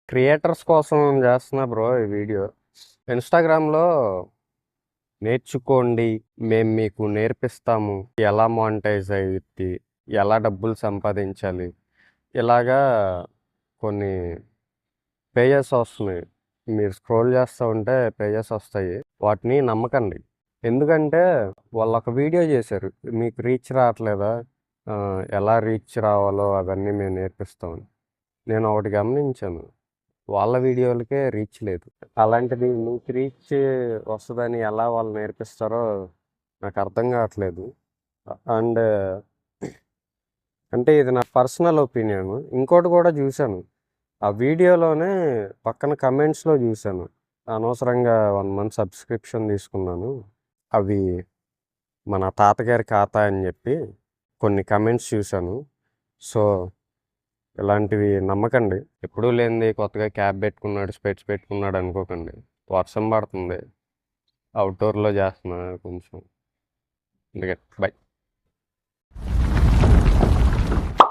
Creators కోసం చేస్తున్నా bro ఈ వీడియో. ఇన్‌స్టాగ్రామ్‌లో నేర్చుకోండి, మేము మీకు నేర్పిస్తాము, ఎలా మానిటైజ్ అయ్యిద్ది, ఎలా డబ్బులు సంపాదించాలి, ఇలాగా కొన్ని పేజెస్ వస్తున్నాయి. మీరు స్క్రోల్ చేస్తూ ఉంటే పేజెస్ వస్తాయి. వాటిని నమ్మకండి. ఎందుకంటే వాళ్ళొక వీడియో చేశారు. మీకు రీచ్ రావట్లేదా? ఎలా రీచ్ రావాలో అవన్నీ మేము నేర్పిస్తామని. నేను ఒకటి గమనించాను. వాళ్ళ వీడియోలకే రీచ్ లేదు. అలాంటిది మీకు రీచ్ వస్తదని ఎలా వాళ్ళు నేర్పిస్తారో నాకు అర్థం కావట్లేదు. అండ్ అంటే ఇది నా పర్సనల్ ఒపీనియన్. ఇంకోటి కూడా చూశాను. ఆ వీడియోలోనే పక్కన కమెంట్స్‌లో చూశాను. అనవసరంగా 1 మంత్ సబ్స్క్రిప్షన్ తీసుకున్నాను. అవి మన తాతగారి ఖాతా అని చెప్పి కొన్ని కమెంట్స్ చూశాను. సో, ఇలాంటివి నమ్మకండి. ఎప్పుడూ లేనిది కొత్తగా క్యాప్ పెట్టుకున్నాడు, స్పెట్స్ పెట్టుకున్నాడు అనుకోకండి. వర్షం పడుతుంది. అవుట్‌డోర్‌లో చేస్తున్నా కొంచెం. అందుకే బై.